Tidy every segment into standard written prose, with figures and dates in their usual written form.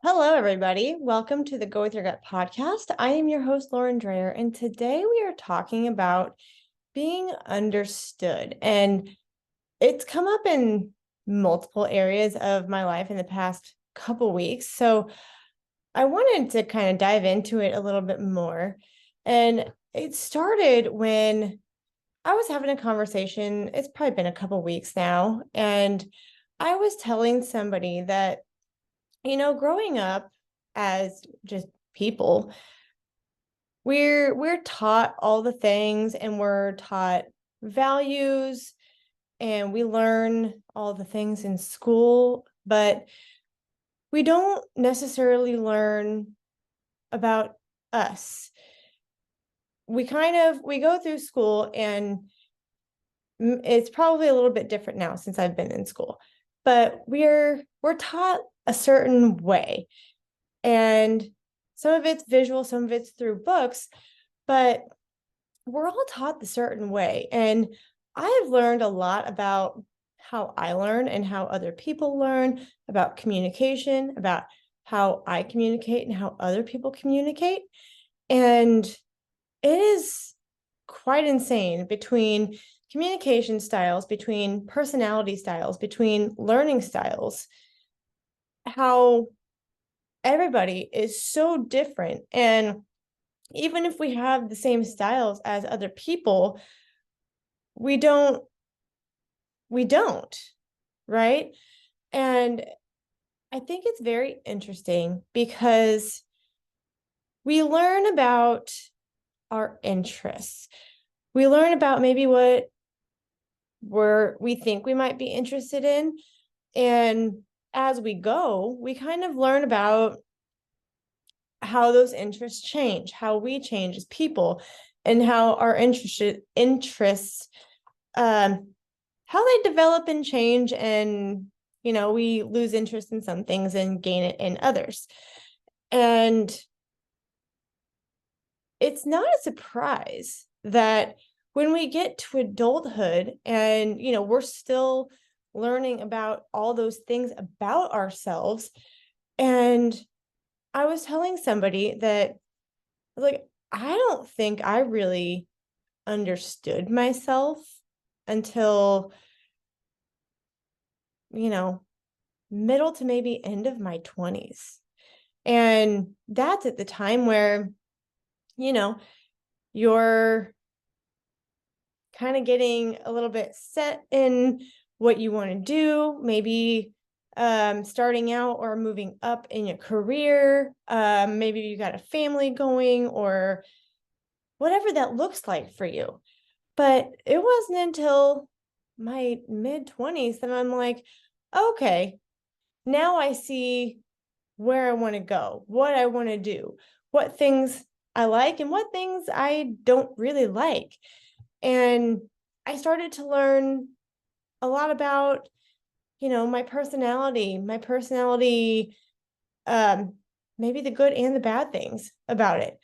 Hello, everybody. Welcome to the Go With Your Gut podcast. I am your host, Lauren Dreyer, and today we are talking about being understood. And it's come up in multiple areas of my life in the past couple weeks. So I wanted to kind of dive into it a little bit more. And it started when I was having a conversation. It's probably been a couple weeks now. And I was telling somebody that growing up as just people, we're taught all the things and we're taught values and we learn all the things in school, but we don't necessarily learn about us. We go through school and it's probably a little bit different now since I've been in school, but we're taught a certain way. And some of it's visual, some of it's through books, but we're all taught the certain way. And I've learned a lot about how I learn and how other people learn, about communication, about how I communicate and how other people communicate. And it is quite insane between communication styles, between personality styles, between learning styles, how everybody is so different. And even if we have the same styles as other people, we don't, we don't, right? And I think it's very interesting because we learn about our interests. We learn about maybe what we think we might be interested in. And as we go, we kind of learn about how those interests change, how we change as people, and how our interests, how they develop and change. And, we lose interest in some things and gain it in others. And it's not a surprise that when we get to adulthood and, we're still learning about all those things about ourselves. And I was telling somebody that, like, I don't think I really understood myself until, you know, middle to maybe end of my 20s. And that's at the time where, you know, you're kind of getting a little bit set in what you want to do, maybe starting out or moving up in your career. Maybe you got a family going or whatever that looks like for you. But it wasn't until my mid 20s that I'm like, okay, now I see where I want to go, what I want to do, what things I like and what things I don't really like. And I started to learn a lot about, my personality, um, maybe the good and the bad things about it.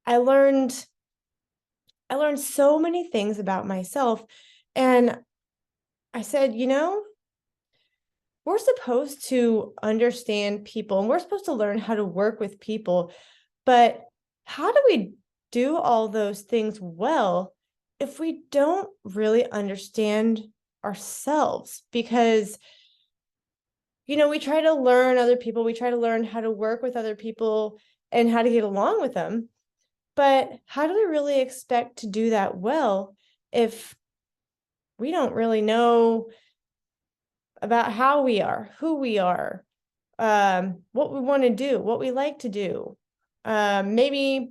I learned I learned so many things about myself. And I said, we're supposed to understand people and we're supposed to learn how to work with people. But how do we do all those things well if we don't really understand ourselves? Because, we try to learn other people, we try to learn how to work with other people and how to get along with them. But how do we really expect to do that well if we don't really know about how we are, who we are, what we want to do, what we like to do? Maybe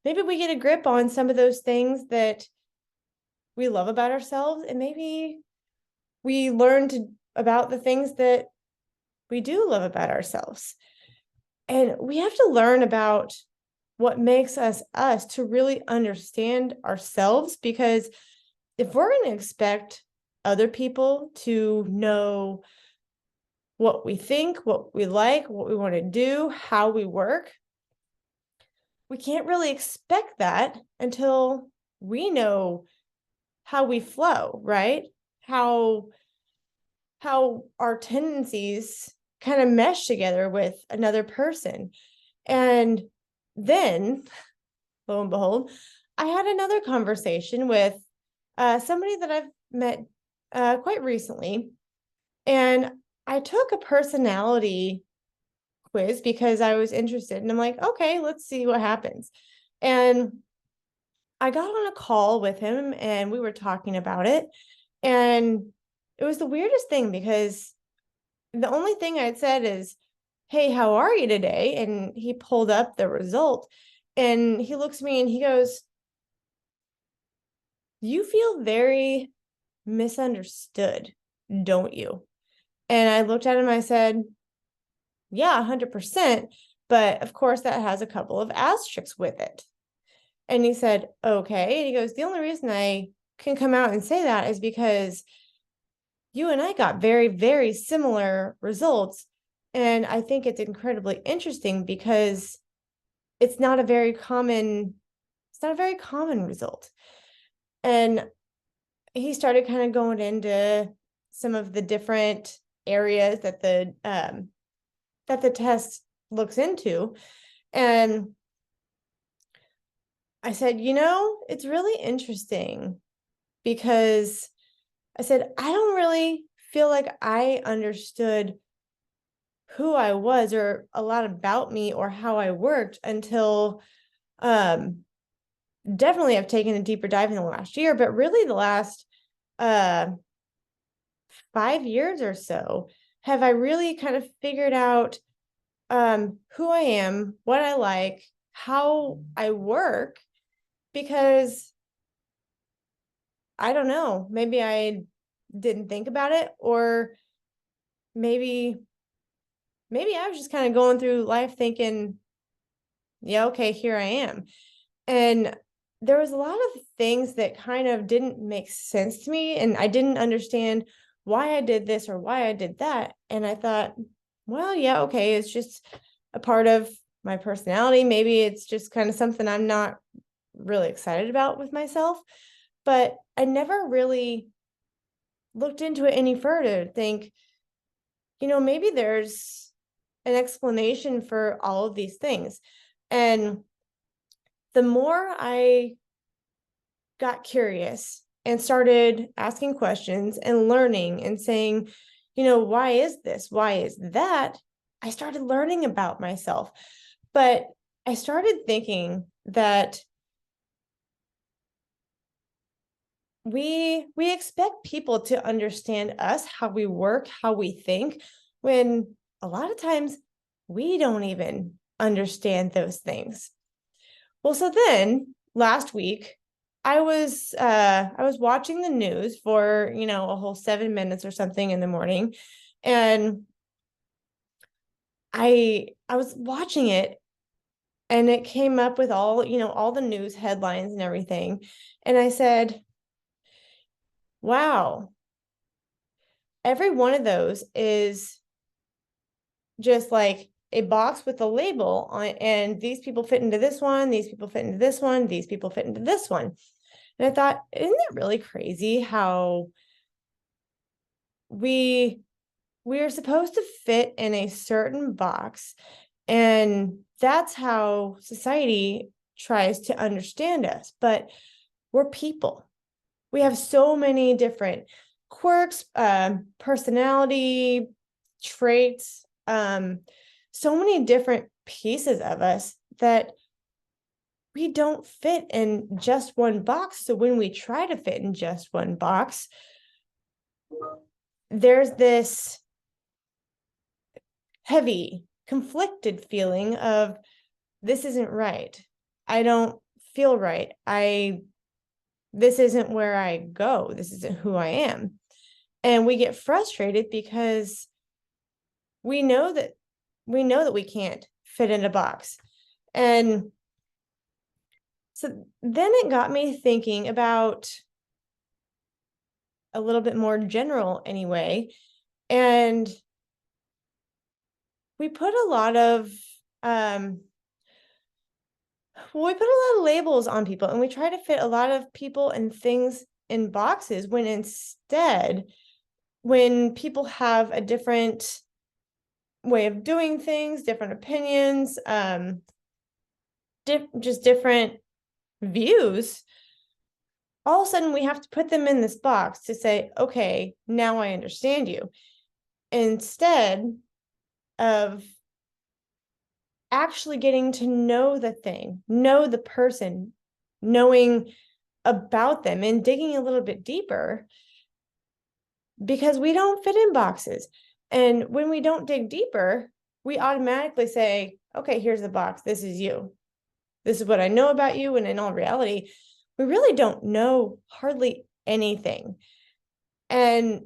we get a grip on some of those things that we love about ourselves, and maybe we learn about the things that we do love about ourselves. And we have to learn about what makes us us to really understand ourselves, because if we're going to expect other people to know what we think, what we like, what we want to do, how we work, we can't really expect that until we know how we flow, right? How our tendencies kind of mesh together with another person. And then, lo and behold, I had another conversation with somebody that I've met quite recently. And I took a personality quiz because I was interested. And I'm like, okay, let's see what happens. And I got on a call with him and we were talking about it. And it was the weirdest thing because the only thing I'd said is, hey, how are you today? And he pulled up the result and he looks at me and he goes, you feel very misunderstood, don't you? And I looked at him, I said, yeah, 100%. But of course, that has a couple of asterisks with it. And he said, okay. And he goes, the only reason I can come out and say that is because you and I got very, very similar results. And I think it's incredibly interesting because it's not a very common, it's not a very common result. And he started kind of going into some of the different areas that the test looks into. And I said, it's really interesting because I said, I don't really feel like I understood who I was or a lot about me or how I worked until definitely I've taken a deeper dive in the last year, but really the last 5 years or so have I really kind of figured out who I am, what I like, how I work, because I don't know, maybe I didn't think about it, or maybe I was just kind of going through life thinking, yeah, okay, here I am. And there was a lot of things that kind of didn't make sense to me, and I didn't understand why I did this or why I did that. And I thought, well, yeah, okay, it's just a part of my personality. Maybe it's just kind of something I'm not really excited about with myself. But I never really looked into it any further to think, maybe there's an explanation for all of these things. And the more I got curious and started asking questions and learning and saying, why is this? Why is that? I started learning about myself. But I started thinking that we expect people to understand us, how we work, how we think, when a lot of times we don't even understand those things. Well, so then last week I was watching the news for, a whole 7 minutes or something in the morning. And I was watching it and it came up with all the news headlines and everything. And I said, wow, every one of those is just like a box with a label on it, and these people fit into this one, these people fit into this one, these people fit into this one. And I thought, isn't it really crazy how we are supposed to fit in a certain box, and that's how society tries to understand us. But we're people. We have so many different quirks, personality traits, so many different pieces of us that we don't fit in just one box. So when we try to fit in just one box, there's this heavy, conflicted feeling of, this isn't right. I don't feel right. This isn't where I go. This isn't who I am. And we get frustrated because we know that we can't fit in a box. And so then it got me thinking about a little bit more general anyway. And we put a lot of labels on people, and we try to fit a lot of people and things in boxes, when instead, when people have a different way of doing things, different opinions, just different views, all of a sudden we have to put them in this box to say, okay, now I understand you, instead of actually getting to know the thing, know the person, knowing about them and digging a little bit deeper, because we don't fit in boxes. And when we don't dig deeper, we automatically say, okay, here's the box. This is you. This is what I know about you. And in all reality, we really don't know hardly anything. And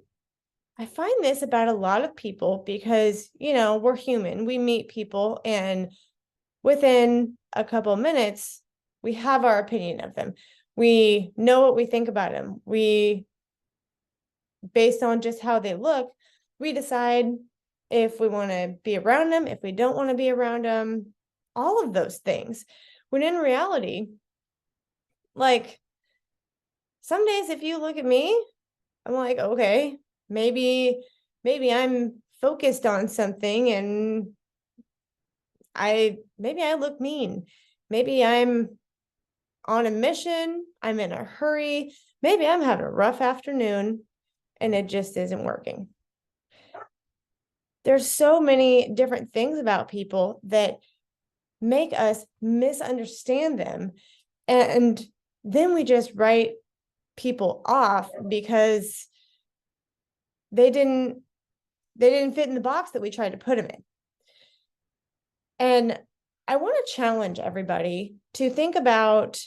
I find this about a lot of people because, we're human. We meet people, and within a couple of minutes, we have our opinion of them. We know what we think about them. Based on just how they look, we decide if we want to be around them, if we don't want to be around them, all of those things. When in reality, like, some days if you look at me, I'm like, okay, maybe I'm focused on something and maybe I look mean. Maybe I'm on a mission, I'm in a hurry, maybe I'm having a rough afternoon and it just isn't working. There's so many different things about people that make us misunderstand them. And then we just write people off because they didn't fit in the box that we tried to put them in. And I want to challenge everybody to think about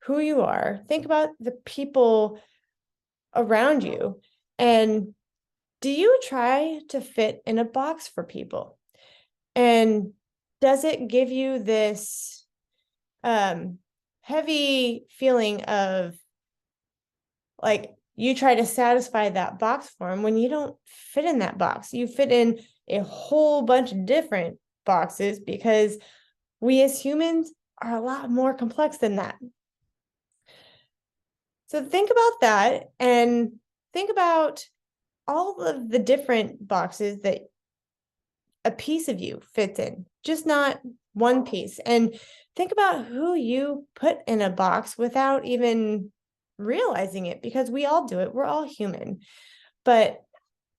who you are, think about the people around you, and do you try to fit in a box for people? And does it give you this heavy feeling of like you try to satisfy that box for them when you don't fit in that box? You fit in a whole bunch of different boxes because we as humans are a lot more complex than that. So think about that and think about all of the different boxes that a piece of you fits in, just not one piece. And think about who you put in a box without even realizing it, because we all do it. We're all human. But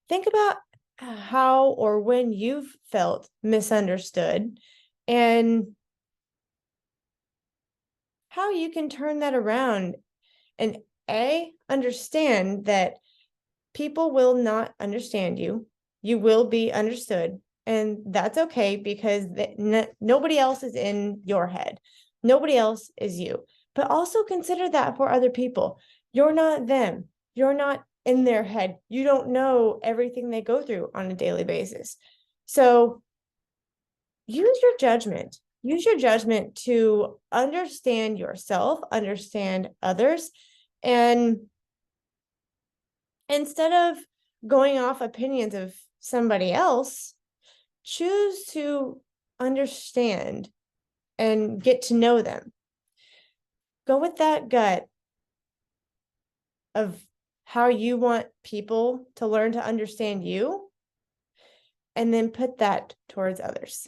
think about how or when you've felt misunderstood and how you can turn that around and understand that people will not understand you. You will be understood. And that's okay because nobody else is in your head. Nobody else is you. But also consider that for other people. You're not them. You're not in their head. You don't know everything they go through on a daily basis. So use your judgment. Use your judgment to understand yourself, understand others, and instead of going off opinions of somebody else, choose to understand and get to know them. Go with that gut of how you want people to learn to understand you, and then put that towards others.